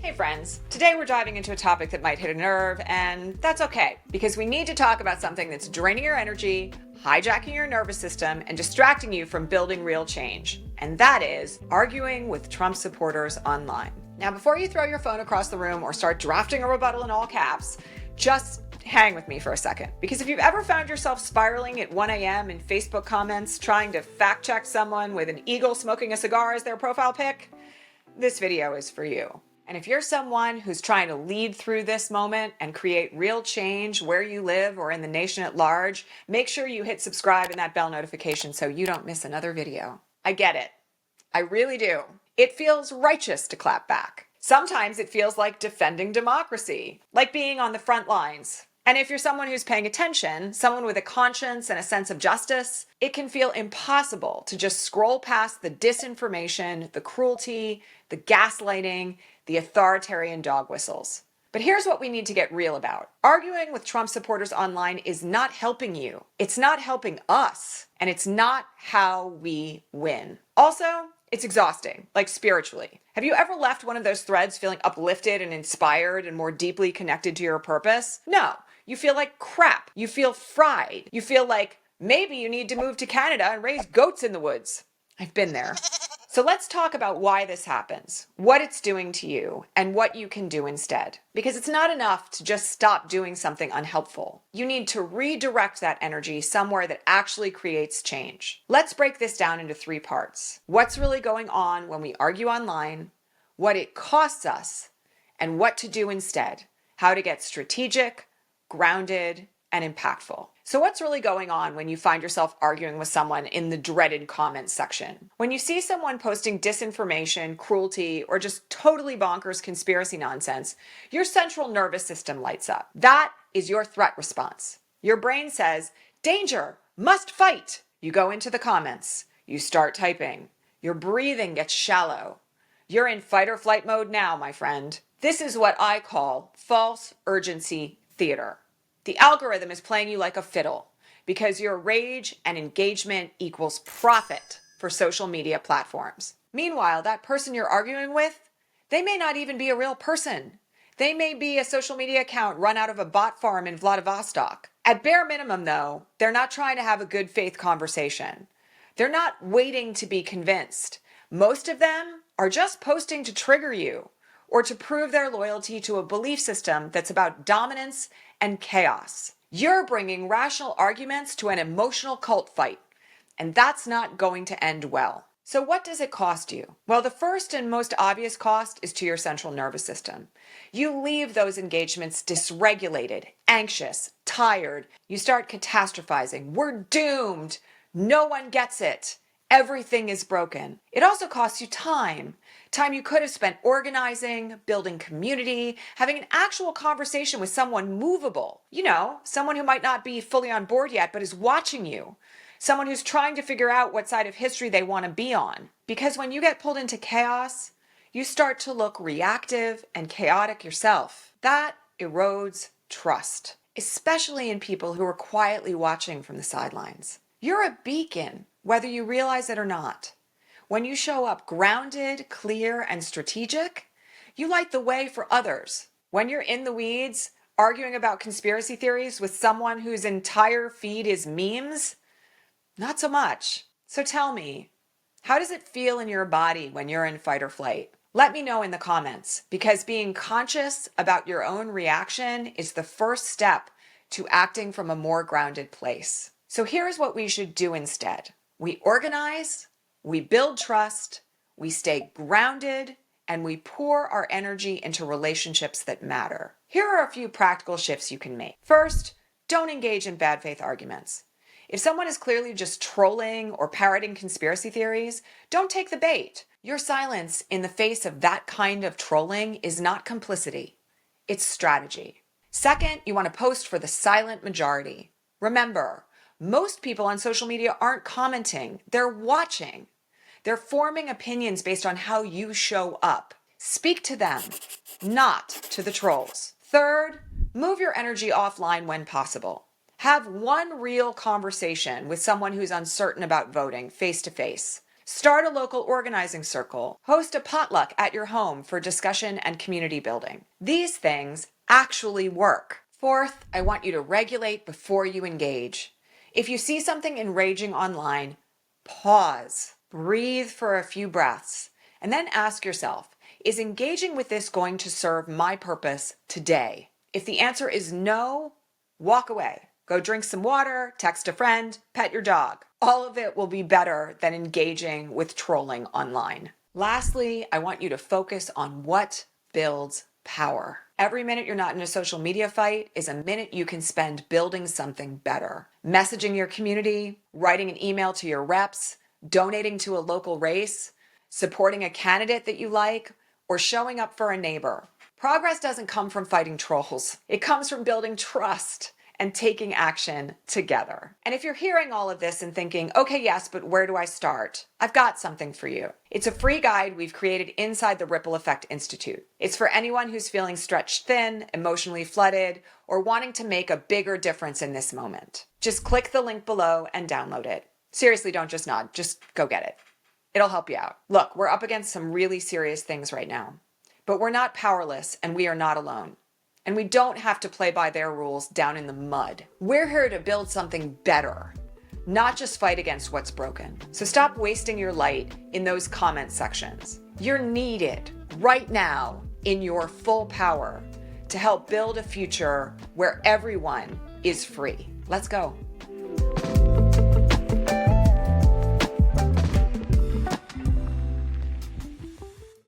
Hey friends, today we're diving into a topic that might hit a nerve, and that's okay, because we need to talk about something that's draining your energy, hijacking your nervous system, and distracting you from building real change. And that is arguing with Trump supporters online. Now, before you throw your phone across the room or start drafting a rebuttal in all caps, just hang with me for a second. Because if you've ever found yourself spiraling at 1 a.m. in Facebook comments trying to fact check someone with an eagle smoking a cigar as their profile pic, this video is for you. And if you're someone who's trying to lead through this moment and create real change where you live or in the nation at large, make sure you hit subscribe and that bell notification so you don't miss another video. I get it. I really do. It feels righteous to clap back. Sometimes it feels like defending democracy, like being on the front lines. And if you're someone who's paying attention, someone with a conscience and a sense of justice, it can feel impossible to just scroll past the disinformation, the cruelty, the gaslighting, the authoritarian dog whistles. But here's what we need to get real about. Arguing with Trump supporters online is not helping you. It's not helping us. And it's not how we win. Also, it's exhausting, like spiritually. Have you ever left one of those threads feeling uplifted and inspired and more deeply connected to your purpose? No. You feel like crap. You feel fried. You feel like maybe you need to move to Canada and raise goats in the woods. I've been there. So let's talk about why this happens, what it's doing to you, and what you can do instead. Because it's not enough to just stop doing something unhelpful. You need to redirect that energy somewhere that actually creates change. Let's break this down into 3 parts. What's really going on when we argue online, what it costs us, and what to do instead. How to get strategic, grounded, and impactful. So what's really going on when you find yourself arguing with someone in the dreaded comments section? When you see someone posting disinformation, cruelty, or just totally bonkers conspiracy nonsense, your central nervous system lights up. That is your threat response. Your brain says, danger, must fight. You go into the comments. You start typing. Your breathing gets shallow. You're in fight or flight mode now, my friend. This is what I call false urgency theater. The algorithm is playing you like a fiddle because your rage and engagement equals profit for social media platforms. Meanwhile, that person you're arguing with, they may not even be a real person. They may be a social media account run out of a bot farm in Vladivostok. At bare minimum, though, they're not trying to have a good faith conversation. They're not waiting to be convinced. Most of them are just posting to trigger you or to prove their loyalty to a belief system that's about dominance and chaos. You're bringing rational arguments to an emotional cult fight, and that's not going to end well. So what does it cost you? Well, the first and most obvious cost is to your central nervous system. You leave those engagements dysregulated, anxious, tired. You start catastrophizing. We're doomed. No one gets it. Everything is broken. It also costs you time. Time you could have spent organizing, building community, having an actual conversation with someone movable. You know, someone who might not be fully on board yet, but is watching you. Someone who's trying to figure out what side of history they want to be on. Because when you get pulled into chaos, you start to look reactive and chaotic yourself. That erodes trust, especially in people who are quietly watching from the sidelines. You're a beacon, whether you realize it or not. When you show up grounded, clear, and strategic, you light the way for others. When you're in the weeds, arguing about conspiracy theories with someone whose entire feed is memes, not so much. So tell me, how does it feel in your body when you're in fight or flight? Let me know in the comments, because being conscious about your own reaction is the first step to acting from a more grounded place. So here's what we should do instead. We organize, we build trust, we stay grounded, and we pour our energy into relationships that matter. Here are a few practical shifts you can make. First, don't engage in bad faith arguments. If someone is clearly just trolling or parroting conspiracy theories, don't take the bait. Your silence in the face of that kind of trolling is not complicity. It's strategy. Second, you want to post for the silent majority. Remember, most people on social media aren't commenting, they're watching. They're forming opinions based on how you show up. Speak to them, not to the trolls. Third, move your energy offline when possible. Have one real conversation with someone who's uncertain about voting face to face. Start a local organizing circle. Host a potluck at your home for discussion and community building. These things actually work. Fourth, I want you to regulate before you engage. If you see something enraging online, pause, breathe for a few breaths, and then ask yourself, is engaging with this going to serve my purpose today? If the answer is no, walk away. Go drink some water, text a friend, pet your dog. All of it will be better than engaging with trolling online. Lastly, I want you to focus on what builds power. Every minute you're not in a social media fight is a minute you can spend building something better. Messaging your community, writing an email to your reps, donating to a local race, supporting a candidate that you like, or showing up for a neighbor. Progress doesn't come from fighting trolls. It comes from building trust and taking action together. And if you're hearing all of this and thinking, okay, yes, but where do I start? I've got something for you. It's a free guide we've created inside the Ripple Effect Institute. It's for anyone who's feeling stretched thin, emotionally flooded, or wanting to make a bigger difference in this moment. Just click the link below and download it. Seriously, don't just nod, just go get it. It'll help you out. Look, we're up against some really serious things right now, but we're not powerless and we are not alone. And we don't have to play by their rules down in the mud. We're here to build something better, not just fight against what's broken. So stop wasting your light in those comment sections. You're needed right now in your full power to help build a future where everyone is free. Let's go.